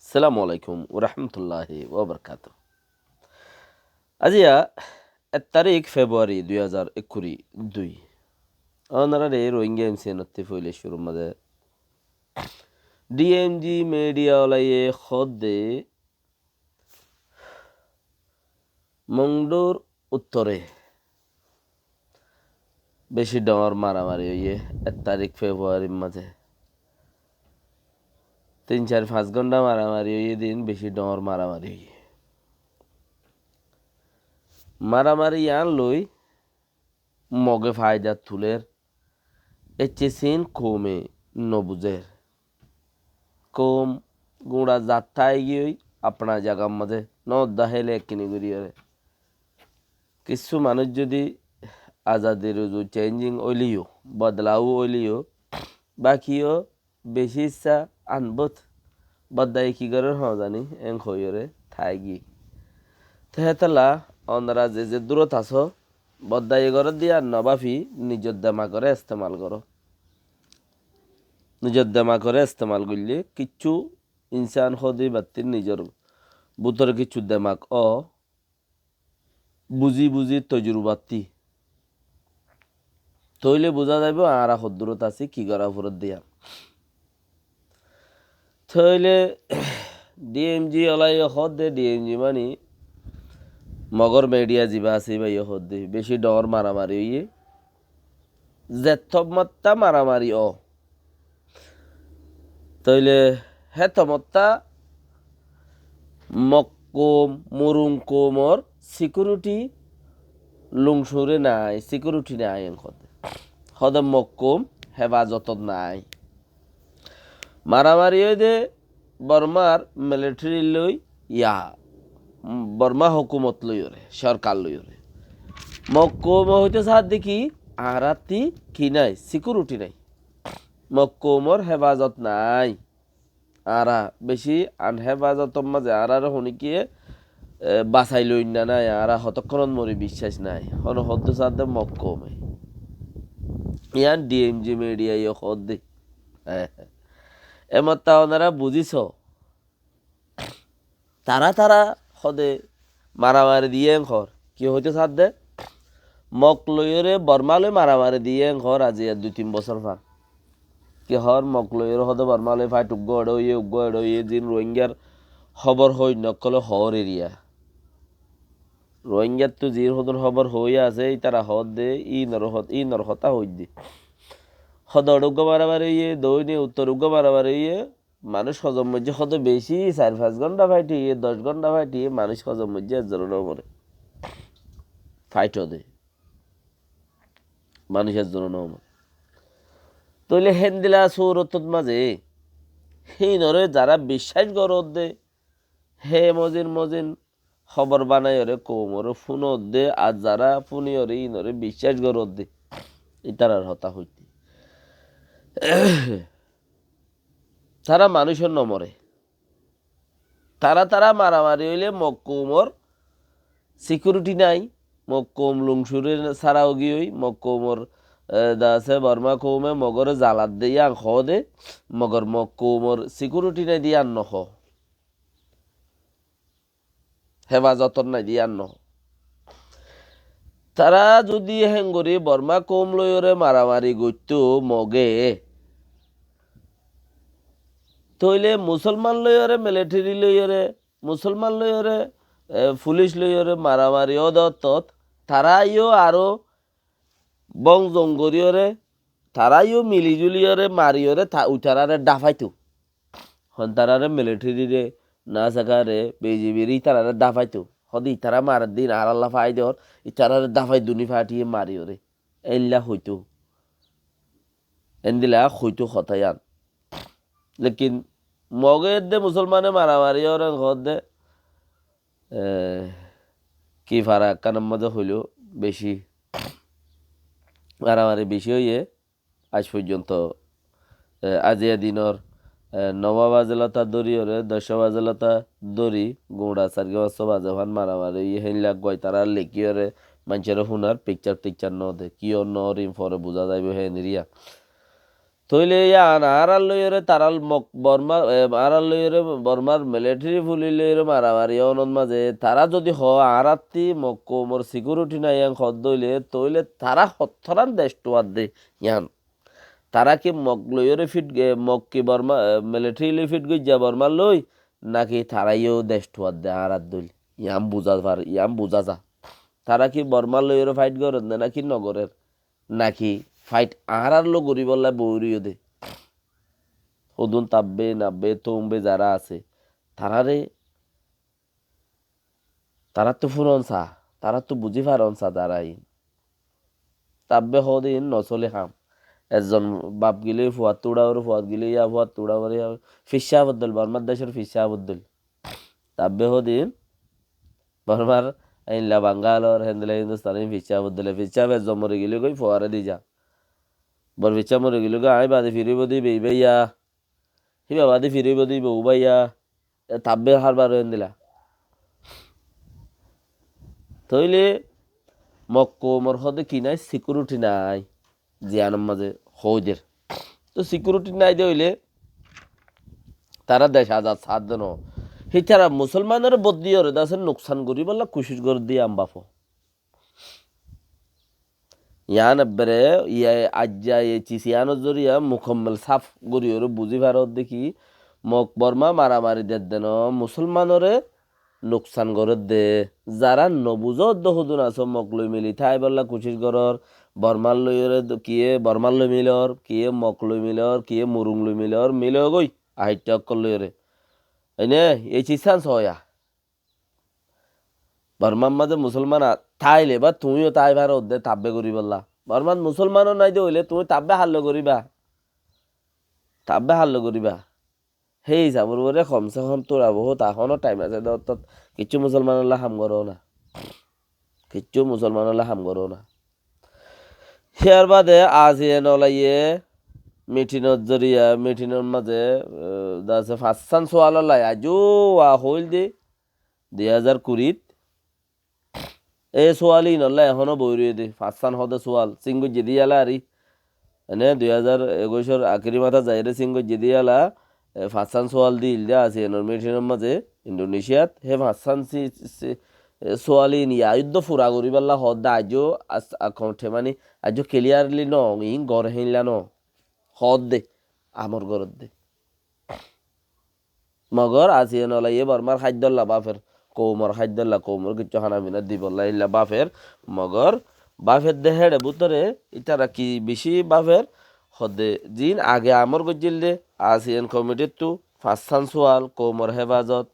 আসসালামু আলাইকুম ওরহমতুল্লাহি ওবরকাত। আজিয়া 1 তারিখ ফেব্রুয়ারি 2022 অনারারে রোহিঙ্গা এমসি নত্তি ফইলে শুরু মাঝে ডিএমজি মিডিয়া ওলাইয়ে খদ্দে মংডোর উত্তরে বেশি ডর মারামারি হইয়ে 1 তারিখ ফেব্রুয়ারির মাঝে 3-4-5 ঘন্টা মারামারি হইয়ে দিন বেশি ডর মারামারি হইয়ে মারামারি আন লই মগে ফায়দা তুলের এচেসিন কমে নবুজের কম গুঁড়া যাত্রায় গিয়ে আপনার জায়গার মাঝে নদ্দা হেলে কিনে ঘুরিয়ে কিছু মানুষ যদি আজাদের চেঞ্জিং ওইলিও বদলাও ওইলিও বাকিও বেশি ইচ্ছা আনবত বদাই কি করে জানি এং হইরে থাই গিয়ে তেহেতলা অনরা যে দূরত আছো বদাই ঘর দিয়া নবাফি নিজের দামা করে ইস্তেমাল করো নিজের দামা করে ইস্তেমাল করলে কিচ্ছু ইনসান হদি বাত্তির নিজের বুতর কিছু দেমাক বুঝি বুঝি তজুরবাতি তইলে বোঝা যাবে আর হদ্দূরত আছি কি করা ফরত দিয়া তইলে ডিএমজি ওলাই হদ দে ডিএমজি মানি মগর মেডিয়া যিবা আছে ভাই হদ দে বেশি ডর মারামারি হইয়ে জেথমত্তা মারামারি তইলে হেতমত্তা মক্কম মুরুংকমর সিকিউরিটি লুংসুরে নাই সিকিউরিটি নাই হদম মক্কম হেফাজত নাই মারামারি দে বর্মার মিলিটারি লই বর্মা হুকুমত লইরে সরকার লইরে মক্কম হইতে সার দেখি আরাতি কি নাই সিকিউরিটি নাই মক্কমর হেফাজত নাই আরা বেশি আনহেফাজত মাঝে আর শুনিকিয়ে বাছাই লই না নাই আর হতক্ষণ মরি বিশ্বাস নাই হন হদ্দ সাদে মক্কমে ইয়ান ডিএমজি মিডিয়া হদ দে এমতা ওনারা বুঝিছ তারা হদে মারামারি দিয়ে ঘর কি হইতে সাদ দে মক লইরে বর্মালয় মারামারি দিয়ে ঘর আজি 2-3 বছর পর কি হর মক লইরে হদে বর্মালয় ফাইট উগ্গ এড়ইয়ে দিন রোহিঙ্গার খবর হই নকলে হর এরিয়া রোহিঙ্গার তো জির হদর খবর হইয়া আছে তারা হদ দে ই নরহতা হই দি হদ উগ্গ মারামারি দৈনি উত্তর উগ্গ মারামারি মানুষ হজম মধ্যে হদ বেশি 4-5 ঘন্টা ফাইটিয়ে 10 ঘন্টা ফাইটিয়ে মানুষ হজম মধ্যে একজনের মরে ফাইট দে মানুষের জন্য নমর তইলে হেন্দিলা সৌরত মাঝে সেই নরে যারা বিশ্বাস করত দে হে মজিন খবর বানাই রে কোমর ফোনত দে আর যারা ফোনি রে ই নরে বিশ্বাস করত দে ইতারার হতা হইতে তারা মানুষের নমরে তারা মারামারি হইলে মক্কুমর সিকিউরিটি নাই মক্কুম লুংসুরের ছাড়াও গিয়ে মক্কুমর দাসে বর্মা কৌমে মগর জালাত দিয়া খ দে মগর মক্কুমর সিকিউরিটি নাই দিয়া নখ হেফাজত নাই দিয়া নহ তারা যদি হেঙ্গরি বর্মা কৌম লইরে মারামারি গইত মগে তইলে মুসলমান লইরে মিলিটারি লইরে মুসলমান লইরে পুলিশ লইরে মারামারি অদত্তত তারাইও আরো বং জঙ্গরিয়রে তারাইও মিলিজুলিয়রে মারিয়রে উঠারারে ডাফাইতো হন তারারে মিলিটারি রে না সাকারে বিজিবির তারারে ডাফাইতো হদি তারা মার দিন আর আল্লাহ ফাই দেওয়ার তারারে ডাফাই দুনি ফাটিয়ে মারিয়রে এল্লা হইতো এন্দিলা হইতো হতায়ান লেকিন মগের দে মুসলমানে মারামারি ওর ঘর দে কি ফারাক কানের মধ্যে হইলেও বেশি মারামারি বেশি হইয়ে আজ পর্যন্ত আজিয়া দিনর 9 বাজেলতা দড়ি ওরে 10 বাজেলতা দড়ি গোড়া সারগে 5 বাজে ভান মারামারি হেন লাগ গয় তারা লেকি ওরে মানুষের হুনার পিকচার টিকচার ন দে কি নরিম ফরে বোঝা যাইবে হেন রিয়া তইলে ইয়ান আরাল লইরে তারাল মক বর্মা আরাল লইরে বর্মার মিলিটারি ফুলি লইরে মারামারি অনন মাঝে তারা যদি আরাত্তি মক্কো মোর সিকিউরিটি নাই ইয়ান খদ দইলে তইলে তারা হথরান দেশ টোয়ার দে ইয়ান তারা কি মক লইরে মক কি বর্মা মিলিটারি লই ফিট গই যা বর্মা লই নাকি তারাইও দেশ টোয়ার দে আরাত দইল ইয়াম বুঝা যা তারা কি বর্মা লইরে ফাইট করেন নাকি নগরের নাকি ফাইট আর লো গরি বললা বৌরিও দে হদুন তাববে নাববে তোমবে যারা আছে তারারে তারা তো ফুরন চা তারা তো বুঝি পারন চা দাঁড়াই তাববে হদিন নচলে খাম একজন বাপ গিলে ফুয়াত তুড়াওর ফুয়াত গিলে ইয়া ফুয়াত তুড়াওয়ার ফিসা বদল বর্মার দেশের ফিসা বদল তাববে হদিন বর্মার আইনলা বাঙ্গালোর হেন্দলা হিন্দুস্তানি ফিসা বদলে ফিসা বেজ মরে গেলে কই ফোয়ারে দি যা বর ফিসা মরে গেলে আই বাদে ফিরিব দি বেইয়া হিবা বাদে ফিরিব দি বউ বাইয়া তাববে হারবার হেন্দিলা তইলে মক্কো মোর হদে কি নাই সিকিউরিটি নাই জিয়ানোর মাঝে হৌদের তো সিকিউরিটি নাই হইলে তারা দেশ আজাদ সাথ দেন সেই তারা মুসলমানের বদলি ওরে দাসের নোকসান করি বললা কুশিস করে দিয়ে আম্বাফ ইয়ান এবারে ইয়া আজ্জা এ চিসিয়ানোর জরিয়া মুকম্মল সাফ গরি ওরে বুঝি ভারত দেখি মক বর্মা মারামারি দেন মুসলমানরে নোকসান করে দে যারা নবুজ দহুদুন আছো মক লই মিলি থাই বললা কুশিস গরর বর্মার লইরে কিয়ে বর্মার লই মিলর কিয়ে মক লই মিলর কিয়ে মুরুং লই মিলর মিলে গই আহিটা অক্কল লইরে এনে এই চিসান সয়া বর্মার মাঝে মুসলমান থাইলে বা তুমিও তাই ভারত দে তাব্বে করি বললা বর্মান মুসলমানও নাই দে হইলে তুমি তাব্বে হাল্লো করিবা তাব্বে হাল্লো করিবা সেই হিসাবর বলে কমসে কম তোরা বহুত এখনো টাইম আছে তত কিচ্ছু মুসলমানল্লা হাম করো না কিচ্ছু মুসলমানল্লা হাম করো না ইয়ার বাদে আজ এ নলাইয়ে মিটিনের জরিয়া মিটিনের মাঝে দাসে ফাঁসান সোয়াল লাই আজও হইল দে 2020 এ সোয়ালই নল্লা এখনো বইরিয়ে দে ফাঁসান হদে সোয়াল সিঙ্গু জিদিয়ালা আরি এনে 2021 আখেরি মাথা যাইরে সিঙ্গু জিদিয়ালা ফাঁসান সোয়াল দিল দে আছে এনর মিটিনের মাঝে ইন্দোনেশিয়াত হে ফাঁসান সোয়ালি নিয়া যুদ্ধ ফুরা করি পাল্লা হদা আজও ঠেমানি আজও ক্লিয়ারলি ন ইন গড় হেইলা ন হদ দে আমর গরত দে মগর আসিয়ে নলাইয়ে বর্মার খাদ্যল্লা বাফের কৌমর খাদ্যল্লা কৌমর কিছু খানা মিনা দিবল্লা ইল্লা বাফের মগর বাফের দেহেড়ে বুতরে ইতারা কি বেশি বাফের হদে জিন আগে আমর গজিল দে আসিয়ান কমিটির তু ফাঁসান সোয়াল কৌমর হেফাজত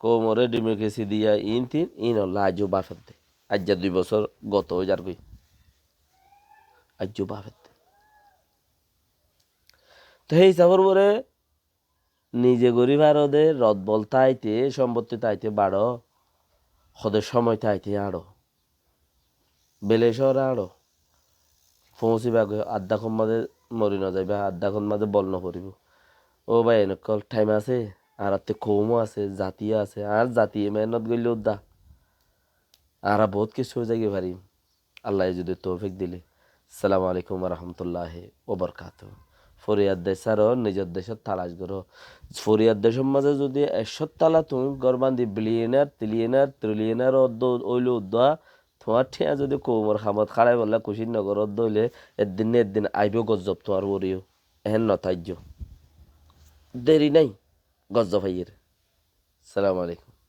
কৌমরে ডেমোক্রেসি দিয়া ইন তিন ইন হল্লা আজও বাফের দে আজ 2 বছর গত হয়ে যার গই আজও বাফের দে তো সেই হিসাবর পরে নিজে গরিব আর ওদের রদ বল তাইতে সম্পত্তি তাইতে বাড়ো ওদের সময় তাইতে আড়ো বেলে শহরে আড়ো পৌঁছিবা আধা ক্ষণ মাঝে মরি না যাইবা আধা ক্ষণ মাঝে বল ন করিব ও ভাই এনেকল টাইম আছে আর হাতে কৌমও আছে জাতীয় আছে আর জাতীয় মেহনত গইলে উদ্দা আর বহুত কিছু যাইতে পারি আল্লাহ যদি তৌফিক দিলে আসসালামু আলাইকুম রহমতুল্লাহ ওবরকাতুহ ফরিয়াদ দেশ আর নিজের দেশের তালাশ করো ফরিয়াদ দেশের মাঝে যদি 100 তালা তুমি গরবান্দি বিলিয়নার ট্রিলিয়নার ওইল উদ্দা তোমার ঠিয়া যদি কৌমর খামত খাড়াই বললা কুশির নগর হইলে একদিন আইব গজব তোমার বরিও এহেন নতাজ্য দেরি নাই গজব ভাইয়ের সালাম আলাইকুম